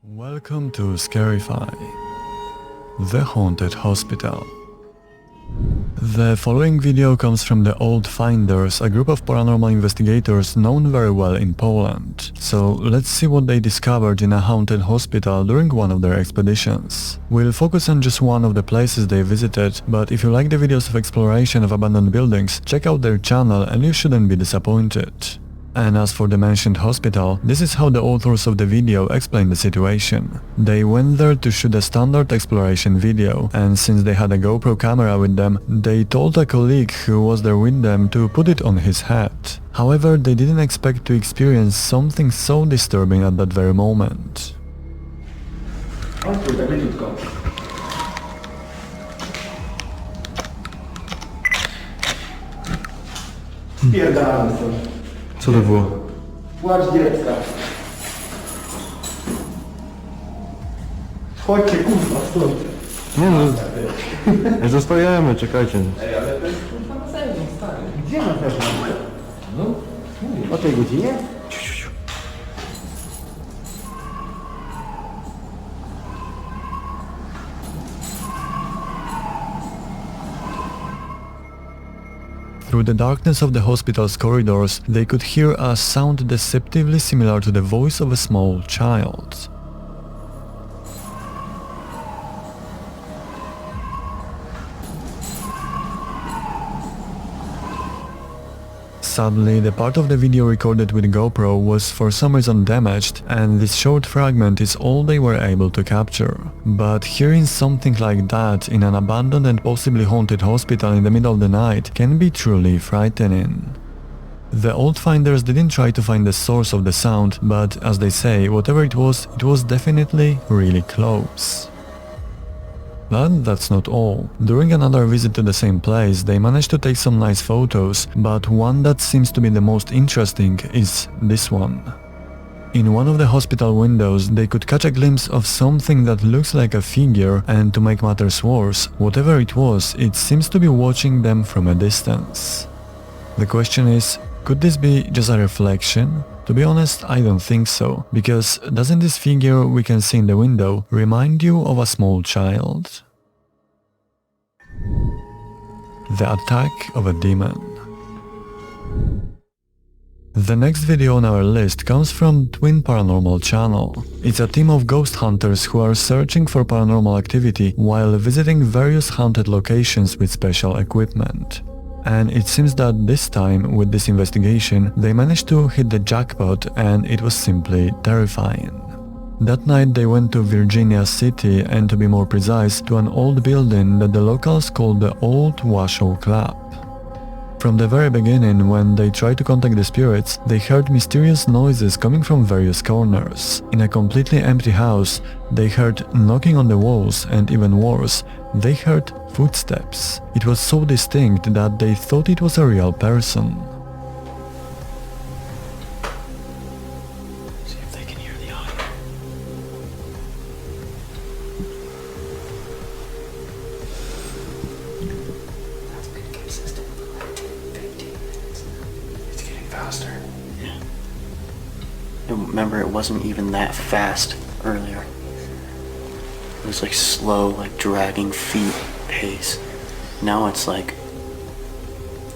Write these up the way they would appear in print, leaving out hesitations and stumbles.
Welcome to Scarify, the haunted hospital. The following video comes from the Old Finders, a group of paranormal investigators known very well in Poland. So let's see what they discovered in a haunted hospital during one of their expeditions. We'll focus on just one of the places they visited, but if you like the videos of exploration of abandoned buildings, check out their channel and you shouldn't be disappointed. And as for the mentioned hospital, this is how the authors of the video explain the situation. They went there to shoot a standard exploration video, and since they had a GoPro camera with them, they told a colleague who was there with them to put it on his head. However, they didn't expect to experience something so disturbing at that very moment. Co to było? Płacz dziecka. Chodźcie kurwa stąd. Nie no, zostajemy, czekajcie. Ej, ale to jest kurwa na zewnątrz, stary. Gdzie na zewnątrz? No, o tej godzinie? Through the darkness of the hospital's corridors, they could hear a sound deceptively similar to the voice of a small child. Sadly, the part of the video recorded with GoPro was for some reason damaged, and this short fragment is all they were able to capture. But hearing something like that in an abandoned and possibly haunted hospital in the middle of the night can be truly frightening. The Old Finders didn't try to find the source of the sound, but as they say, whatever it was definitely really close. But that's not all. During another visit to the same place, they managed to take some nice photos, but one that seems to be the most interesting is this one. In one of the hospital windows, they could catch a glimpse of something that looks like a figure, and to make matters worse, whatever it was, it seems to be watching them from a distance. The question is, could this be just a reflection? To be honest, I don't think so, because doesn't this figure we can see in the window remind you of a small child? The attack of a demon. The next video on our list comes from Twin Paranormal channel. It's a team of ghost hunters who are searching for paranormal activity while visiting various haunted locations with special equipment. And it seems that this time, with this investigation, they managed to hit the jackpot, and it was simply terrifying. That night they went to Virginia City, and to be more precise, to an old building that the locals called the Old Washoe Club. From the very beginning, when they tried to contact the spirits, they heard mysterious noises coming from various corners. In a completely empty house, they heard knocking on the walls, and even worse, they heard footsteps. It was so distinct that they thought it was a real person. See if they can hear the audio. That's been consistent for like 15 minutes now. It's getting faster. Yeah. Remember, it wasn't even that fast earlier. It was like slow, like dragging feet pace. Now it's like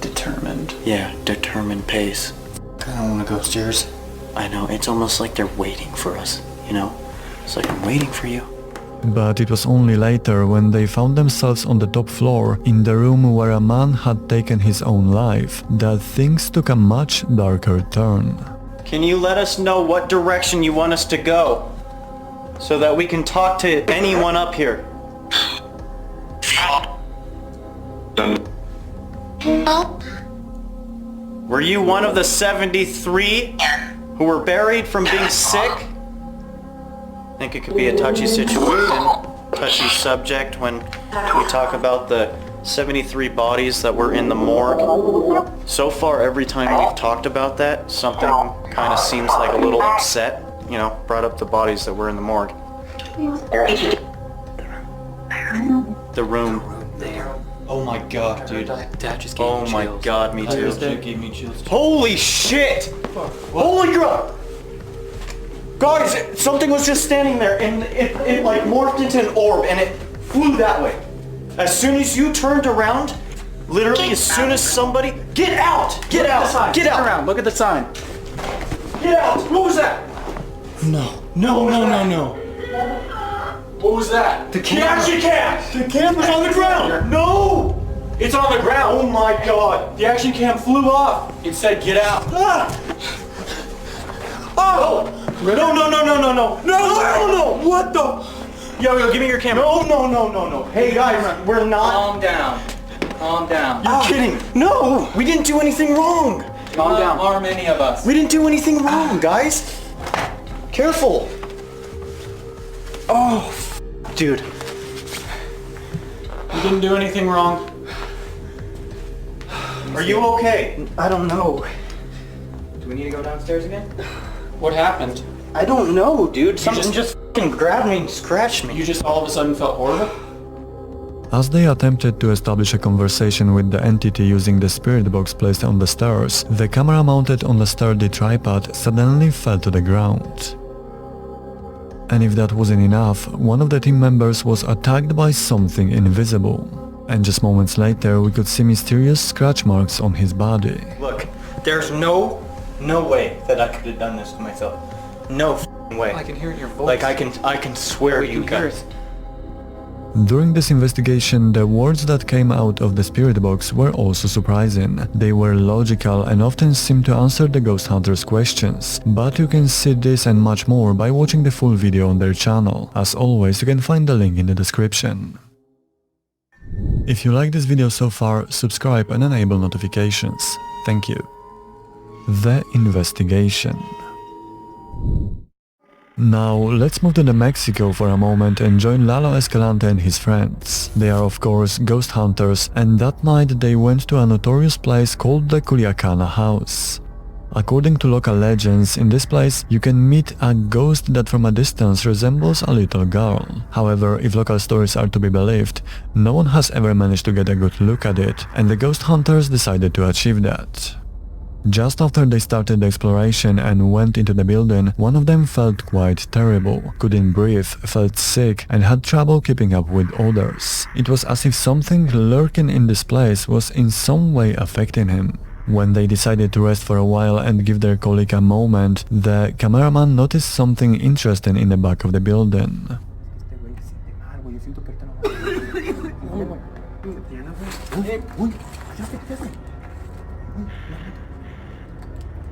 determined. Yeah, determined pace. I don't want to go upstairs. I know, it's almost like they're waiting for us, you know? It's like, I'm waiting for you. But it was only later, when they found themselves on the top floor, in the room where a man had taken his own life, that things took a much darker turn. Can you let us know what direction you want us to go, so that we can talk to anyone up here? Were you one of the 73 who were buried from being sick? I think it could be a touchy situation, touchy subject when we talk about the 73 bodies that were in the morgue. So far, every time we've talked about that, something kind of seems like a little upset, you know, brought up the bodies that were in the morgue. The room. Oh my god, dude. Dad just gave me chills. Oh my god, me too. Dad gave me chills. Holy shit! Holy crap! Guys, something was just standing there and it like morphed into an orb and it flew that way. As soon as you turned around, literally as soon as somebody... Get out! Get out! Get out! Around. Look at the sign. Get out! What was that? No. What was that? The action cam! The camera's on the ground! No! It's on the ground! Oh my god! The action cam flew off. It said get out. Ah! Oh! No! No! What the? Yo, give me your camera. No. Hey guys, we're not... Calm down. You're kidding. No! We didn't do anything wrong! Calm down. Harm any of us. We didn't do anything wrong, guys! Careful! Oh, dude. You didn't do anything wrong. Are you okay? I don't know. Do we need to go downstairs again? What happened? I don't know, dude. Something just fucking grabbed me and scratched me. You just all of a sudden felt horrible? As they attempted to establish a conversation with the entity using the spirit box placed on the stairs, the camera mounted on the sturdy tripod suddenly fell to the ground. And if that wasn't enough, one of the team members was attacked by something invisible. And just moments later, we could see mysterious scratch marks on his body. Look, there's no way that I could have done this to myself. No f***ing way. I can hear it in your voice. Like I can swear you guys. During this investigation, the words that came out of the spirit box were also surprising. They were logical and often seemed to answer the ghost hunter's questions. But you can see this and much more by watching the full video on their channel. As always, you can find the link in the description. If you like this video so far, subscribe and enable notifications. Thank you. The investigation. Now, let's move to the Mexico for a moment and join Lalo Escalante and his friends. They are of course ghost hunters, and that night they went to a notorious place called the Culiacana house. According to local legends, in this place you can meet a ghost that from a distance resembles a little girl. However, if local stories are to be believed, no one has ever managed to get a good look at it, and the ghost hunters decided to achieve that. Just after they started the exploration and went into the building, one of them felt quite terrible, couldn't breathe, felt sick and had trouble keeping up with others. It was as if something lurking in this place was in some way affecting him. When they decided to rest for a while and give their colleague a moment, the cameraman noticed something interesting in the back of the building.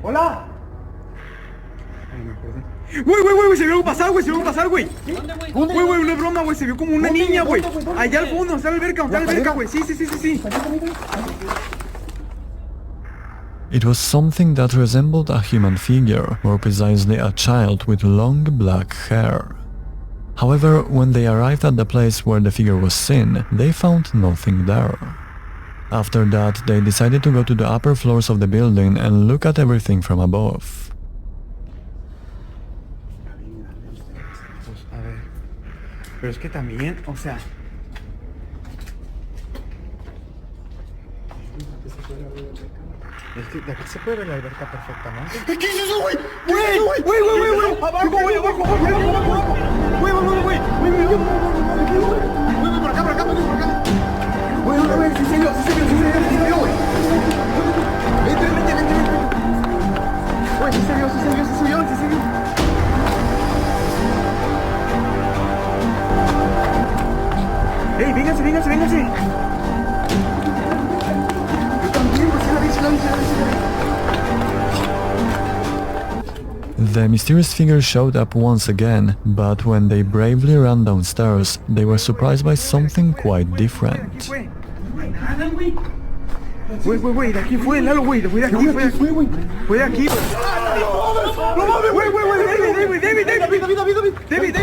¡Hola! Güey, se vio algo pasar, güey, Güey, no es broma, güey, se vio como una niña, güey. Allá al fondo, está la alberca, güey. Sí. It was something that resembled a human figure, more precisely a child with long black hair. However, when they arrived at the place where the figure was seen, they found nothing there. After that, they decided to go to the upper floors of the building and look at everything from above. A ver, pero es que también, o sea... Es que de aquí se puede ver la alberca perfectamente. ¿Qué es eso, güey? Güey, abajo, güey, por acá. Güey, sí se vio, güey. Vente. Güey, sí se vio. Ey, véngase. Yo también, pues sí la vi. The mysterious figure showed up once again, but when they bravely ran downstairs, they were surprised by something quite different. Güey, de aquí fue, Lalo, güey, fue de aquí. Fue de aquí. No mames, güey, David.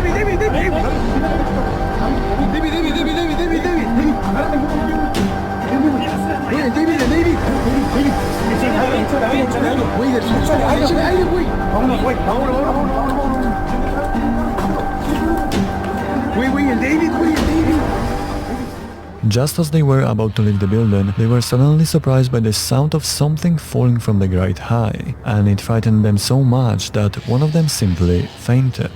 Vámonos, güey. Just as they were about to leave the building, they were suddenly surprised by the sound of something falling from the great high, and it frightened them so much that one of them simply fainted.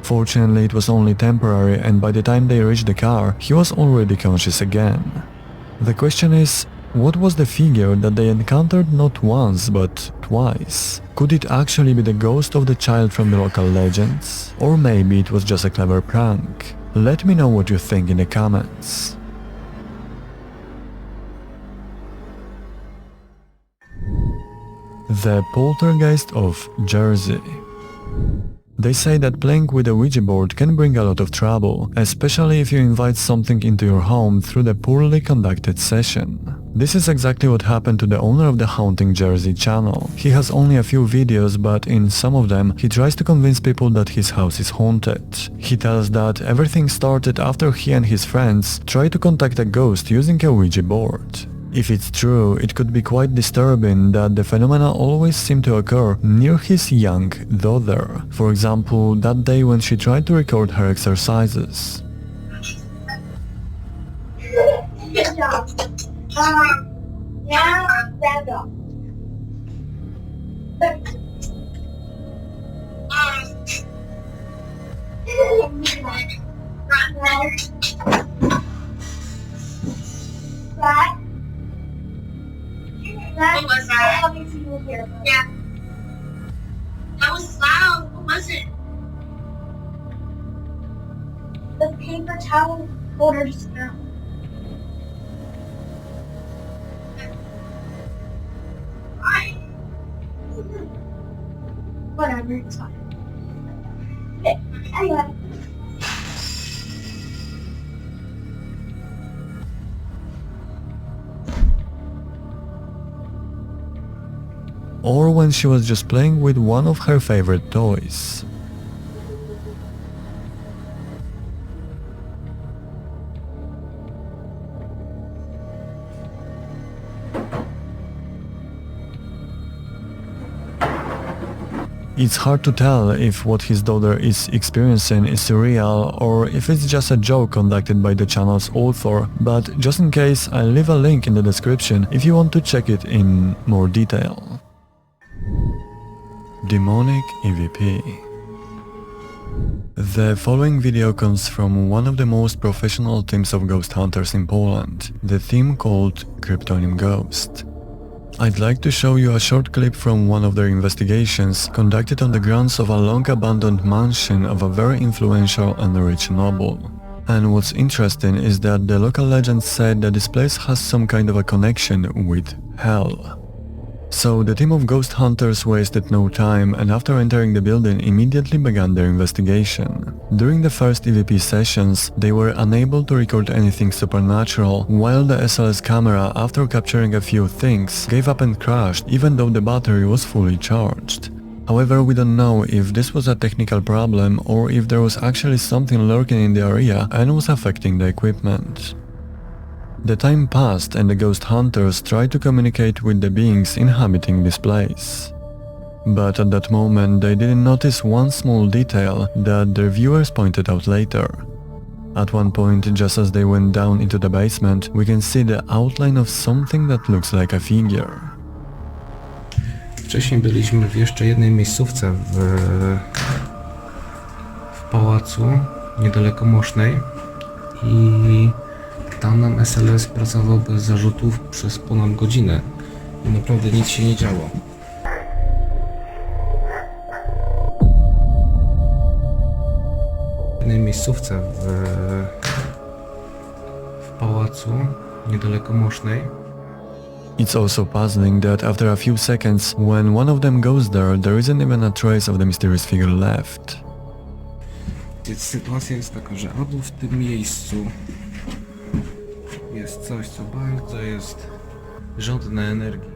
Fortunately, it was only temporary, and by the time they reached the car, he was already conscious again. The question is, what was the figure that they encountered not once but twice? Could it actually be the ghost of the child from the local legends? Or maybe it was just a clever prank? Let me know what you think in the comments. The Poltergeist of Jersey. They say that playing with a Ouija board can bring a lot of trouble, especially if you invite something into your home through the poorly conducted session. This is exactly what happened to the owner of the Haunting Jersey channel. He has only a few videos, but in some of them he tries to convince people that his house is haunted. He tells that everything started after he and his friends tried to contact a ghost using a Ouija board. If it's true, it could be quite disturbing that the phenomena always seem to occur near his young daughter. For example, that day when she tried to record her exercises. Good job. Now stand up. Right. What was that? Yeah. That was loud. What was it? The paper towel holder just fell. Why? Whatever, it's fine. Anyway. Or when she was just playing with one of her favorite toys. It's hard to tell if what his daughter is experiencing is real or if it's just a joke conducted by the channel's author, but just in case, I'll leave a link in the description if you want to check it in more detail. Demonic EVP. The following video comes from one of the most professional teams of ghost hunters in Poland, the team called Cryptonym Ghost. I'd like to show you a short clip from one of their investigations conducted on the grounds of a long-abandoned mansion of a very influential and rich noble. And what's interesting is that the local legend said that this place has some kind of a connection with hell. So the team of ghost hunters wasted no time and after entering the building immediately began their investigation. During the first EVP sessions, they were unable to record anything supernatural, while the SLS camera, after capturing a few things, gave up and crashed even though the battery was fully charged. However, we don't know if this was a technical problem or if there was actually something lurking in the area and was affecting the equipment. The time passed and the ghost hunters tried to communicate with the beings inhabiting this place. But at that moment they didn't notice one small detail that their viewers pointed out later. At one point, just as they went down into the basement, we can see the outline of something that looks like a figure. Wcześniej byliśmy w jeszcze jednej miejscówce w pałacu, niedaleko Mosznej i tam nam SLS pracował bez zarzutów przez ponad godzinę i naprawdę nic się nie działo. W jednej miejscówce w pałacu, niedaleko Mosznej. It's also puzzling that after a few seconds, when one of them goes there isn't even a trace of the mysterious figure left. Więc sytuacja jest taka, że albo w tym miejscu jest coś, co bardzo jest żądne energii.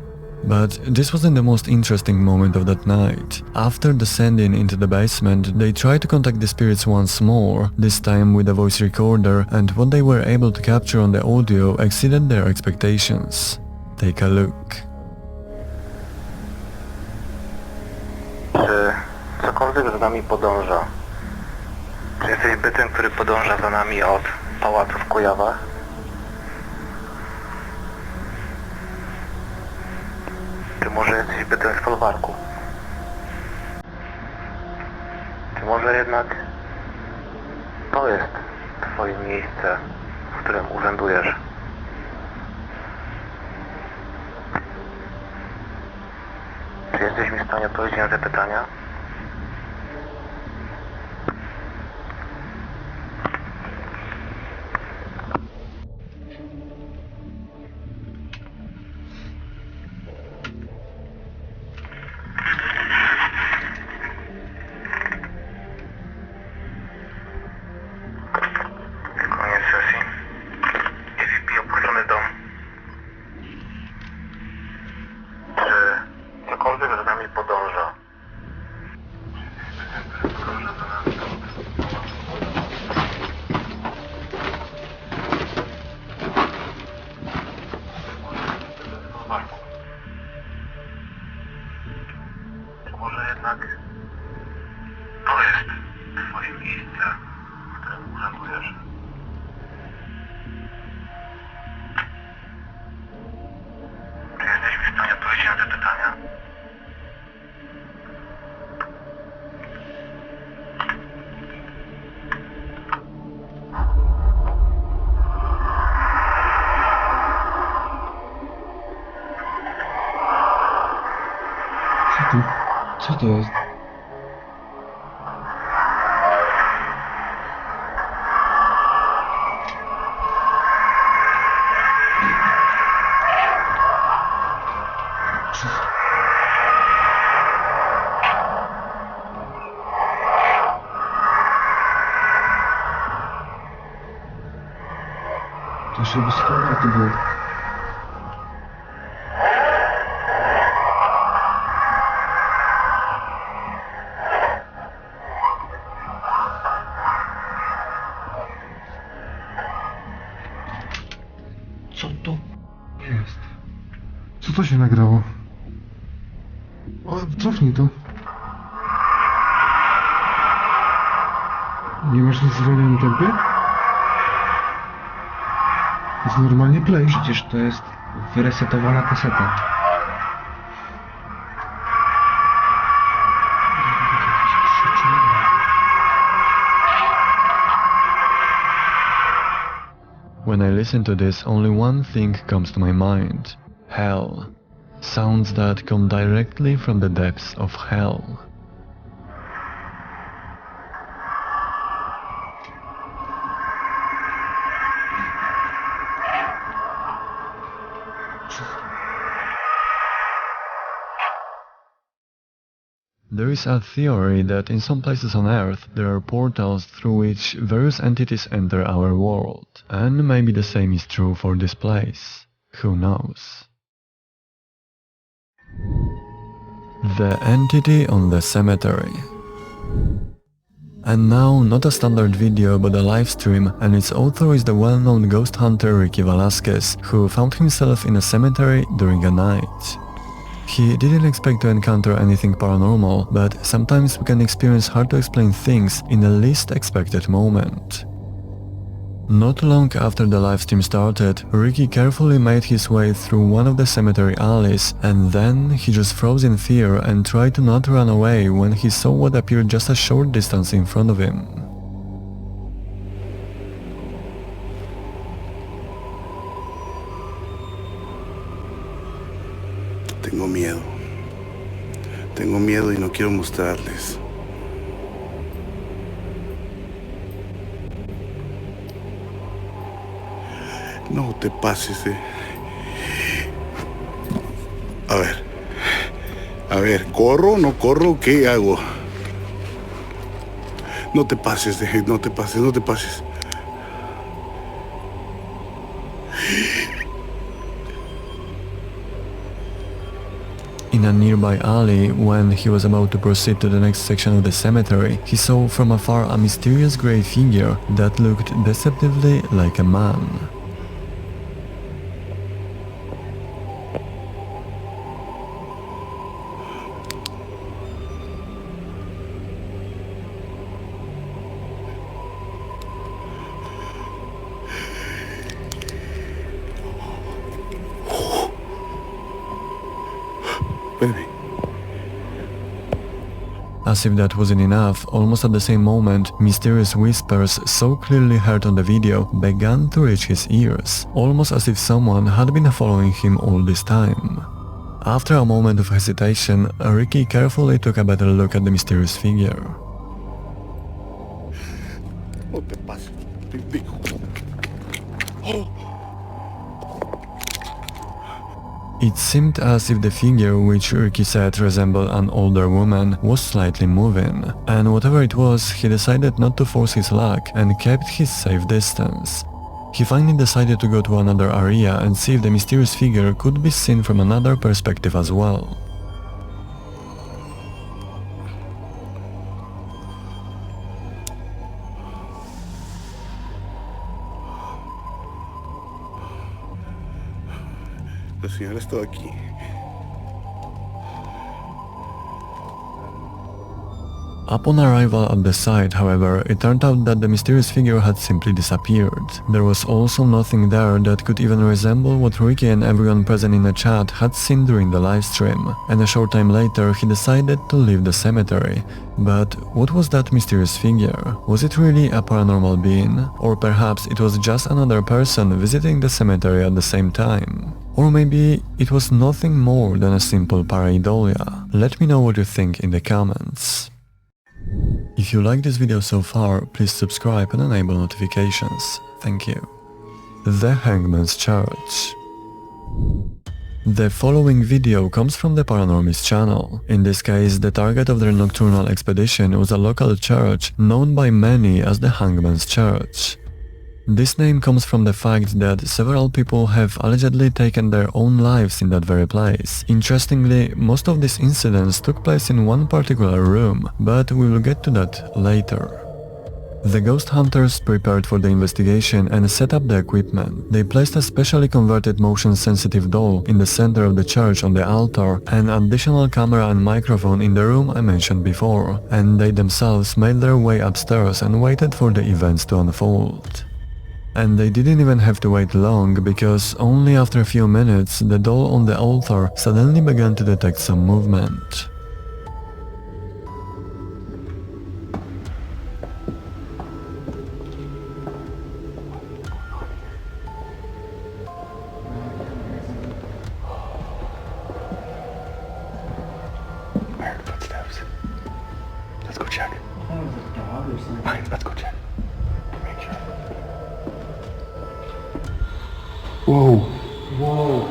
But this wasn't the most interesting moment of that night. After descending into the basement, they tried to contact the spirits once more, this time with a voice recorder, and what they were able to capture on the audio exceeded their expectations. Take a look. Czy cokolwiek za nami podąża? Czy jesteś bytem, który podąża za nami od pałacu w Kujawach? Czy może jesteś bytem z folwarku? Czy może jednak to jest twoje miejsce, w którym urzędujesz? Czy jesteś mi w stanie odpowiedzieć na te pytania? Koniec sesji. AVP opuszczony dom. Czy cokolwiek za nami podąża? Czy może jednak to jest twoje miejsce, w którym urzędujesz? Czy jesteś mi w stanie odpowiedzieć na te pytania? Co to jest? To się wyskakuje, to było. Co to jest? Co to się nagrało? O, cofnij to. Nie masz nic w zwolnionym tempie? Jest normalnie play. Przecież to jest wyresetowana kaseta. When I listen to this, only one thing comes to my mind. Hell. Sounds that come directly from the depths of hell. There is a theory that in some places on Earth there are portals through which various entities enter our world, and maybe the same is true for this place. Who knows? The entity on the cemetery. And now, not a standard video but a live stream, and its author is the well-known ghost hunter Ricky Velasquez, who found himself in a cemetery during a night. He didn't expect to encounter anything paranormal, but sometimes we can experience hard to explain things in the least expected moment. Not long after the livestream started, Ricky carefully made his way through one of the cemetery alleys, and then he just froze in fear and tried to not run away when he saw what appeared just a short distance in front of him. Tengo miedo. Tengo miedo y no quiero mostrarles. No te pases de... A ver, ¿corro? ¿No corro? ¿Qué hago? No te pases de... No te pases. In a nearby alley, when he was about to proceed to the next section of the cemetery, he saw from afar a mysterious grey figure that looked deceptively like a man. Espérame. As if that wasn't enough, almost at the same moment, mysterious whispers so clearly heard on the video began to reach his ears, almost as if someone had been following him all this time. After a moment of hesitation, Ricky carefully took a better look at the mysterious figure. No te pases, pendejo. It seemed as if the figure, which Ricky said resembled an older woman, was slightly moving, and whatever it was, he decided not to force his luck and kept his safe distance. He finally decided to go to another area and see if the mysterious figure could be seen from another perspective as well. La señal está aquí. Upon arrival at the site, however, it turned out that the mysterious figure had simply disappeared. There was also nothing there that could even resemble what Ricky and everyone present in the chat had seen during the livestream, and a short time later he decided to leave the cemetery. But what was that mysterious figure? Was it really a paranormal being? Or perhaps it was just another person visiting the cemetery at the same time? Or maybe it was nothing more than a simple pareidolia? Let me know what you think in the comments. If you like this video so far, please subscribe and enable notifications. Thank you. The Hangman's Church. The following video comes from the Paranormal's channel. In this case, the target of their nocturnal expedition was a local church known by many as the Hangman's Church. This name comes from the fact that several people have allegedly taken their own lives in that very place. Interestingly, most of these incidents took place in one particular room, but we will get to that later. The ghost hunters prepared for the investigation and set up the equipment. They placed a specially converted motion-sensitive doll in the center of the church on the altar, an additional camera and microphone in the room I mentioned before, and they themselves made their way upstairs and waited for the events to unfold. And they didn't even have to wait long, because only after a few minutes the doll on the altar suddenly began to detect some movement. I heard footsteps. Let's go check. Fine, let's go check. Make sure. Whoa. Whoa.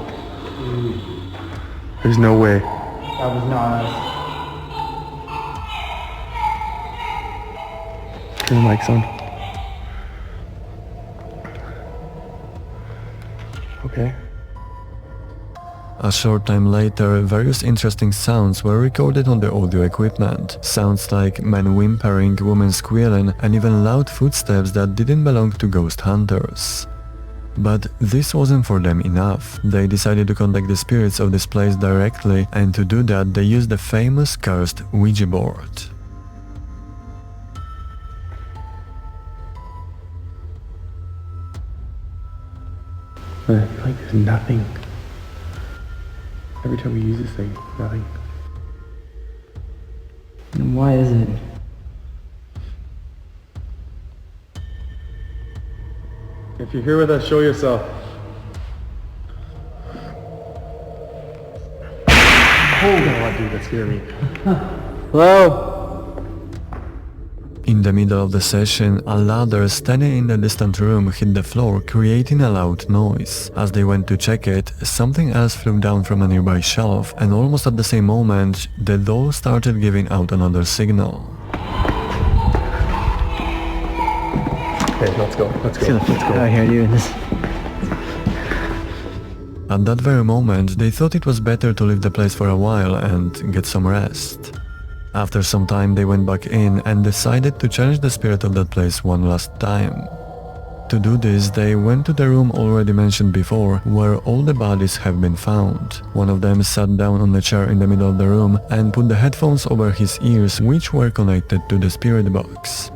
There's no way. That was not us. Turn the mics on. Okay. A short time later, various interesting sounds were recorded on the audio equipment. Sounds like men whimpering, women squealing, and even loud footsteps that didn't belong to ghost hunters. But this wasn't for them enough. They decided to contact the spirits of this place directly, and to do that they used the famous cursed Ouija board. I feel like there's nothing. Every time we use this thing, nothing. And why is it? If you're here with us, show yourself. Oh god, dude, that scared me. Hello? In the middle of the session, a ladder standing in the distant room hit the floor, creating a loud noise. As they went to check it, something else flew down from a nearby shelf, and almost at the same moment, the doll started giving out another signal. Okay, let's go. Let's go. Let's go. I hear you in this. At that very moment, they thought it was better to leave the place for a while and get some rest. After some time, they went back in and decided to challenge the spirit of that place one last time. To do this, they went to the room already mentioned before, where all the bodies have been found. One of them sat down on the chair in the middle of the room and put the headphones over his ears, which were connected to the spirit box.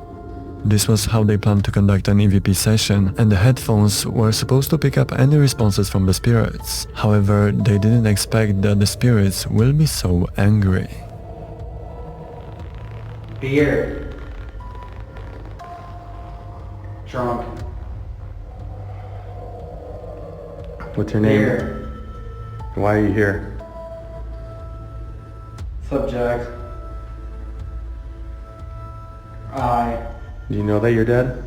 This was how they planned to conduct an EVP session, and the headphones were supposed to pick up any responses from the spirits. However, they didn't expect that the spirits will be so angry. Beer. Drunk. What's your name? Beer. Why are you here? Subject. I. Do you know that you're dead?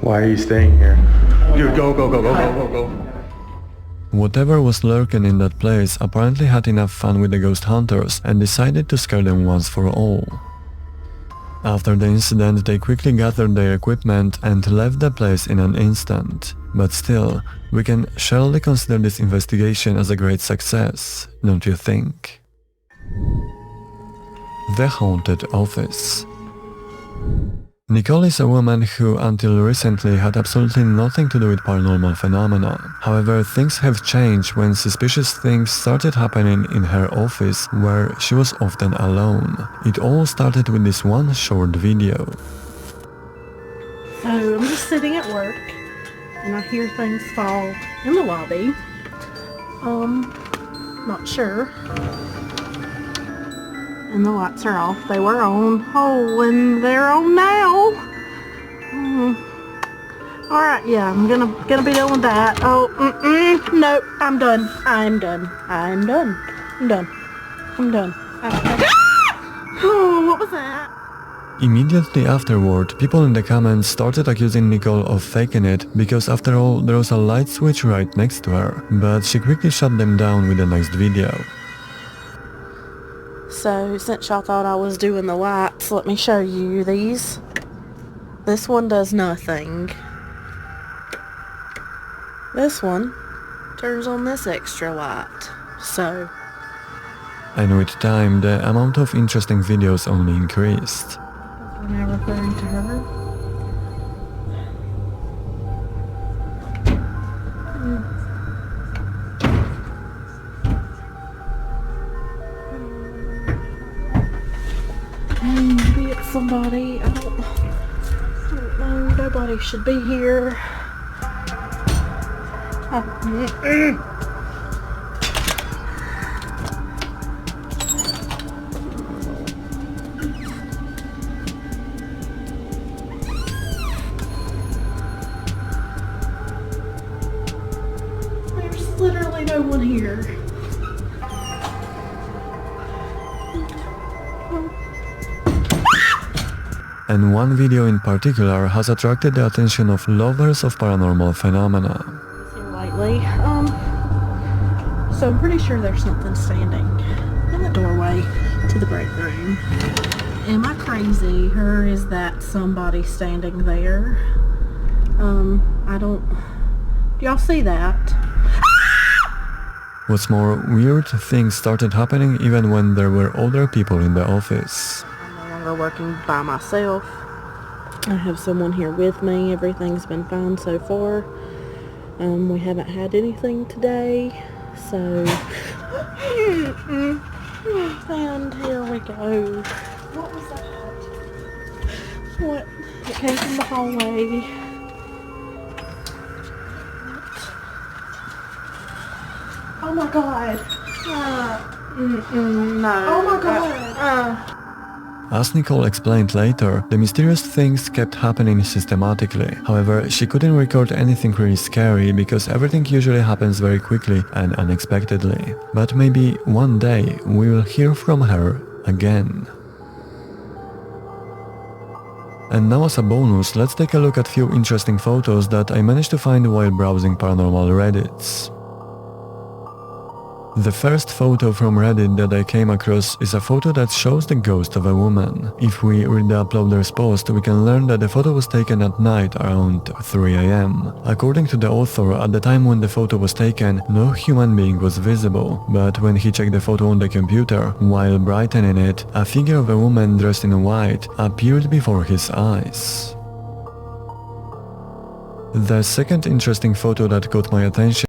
Why are you staying here? Dude, go. Whatever was lurking in that place apparently had enough fun with the ghost hunters and decided to scare them once for all. After the incident, they quickly gathered their equipment and left the place in an instant. But still, we can surely consider this investigation as a great success, don't you think? The Haunted Office. Nicole is a woman who until recently had absolutely nothing to do with paranormal phenomena. However, things have changed when suspicious things started happening in her office where she was often alone. It all started with this one short video. So I'm just sitting at work and I hear things fall in the lobby. Not sure. And the lights are off. They were on. Oh, and they're on now. Alright, yeah, I'm gonna be done with that. Oh, nope, I'm done. I'm done. Oh, what was that? Immediately afterward, people in the comments started accusing Nicole of faking it because after all, there was a light switch right next to her, but she quickly shut them down with the next video. So, since y'all thought I was doing the lights, let me show you these. This one does nothing. This one turns on this extra light. So... And with time, the amount of interesting videos only increased. We're now referring to her. Maybe it's somebody. I don't know. Nobody should be here. There's literally no one here. And one video in particular has attracted the attention of lovers of paranormal phenomena. Lately, so I'm pretty sure there's something standing in the doorway to the break room. Am I crazy, or is that somebody standing there? I don't... Do y'all see that? What's more, weird things started happening even when there were other people in the office. I'm no longer working by myself. I have someone here with me. Everything's been fine so far. We haven't had anything today, so... And here we go. What was that? What? It came from the hallway. Oh my god. No. Oh my god. As Nicole explained later, the mysterious things kept happening systematically. However, she couldn't record anything really scary because everything usually happens very quickly and unexpectedly. But maybe one day we will hear from her again. And now as a bonus, let's take a look at few interesting photos that I managed to find while browsing paranormal Reddits. The first photo from Reddit that I came across is a photo that shows the ghost of a woman. If we read the uploader's post, we can learn that the photo was taken at night around 3 AM. According to the author, at the time when the photo was taken, no human being was visible, but when he checked the photo on the computer, while brightening it, a figure of a woman dressed in white appeared before his eyes. The second interesting photo that caught my attention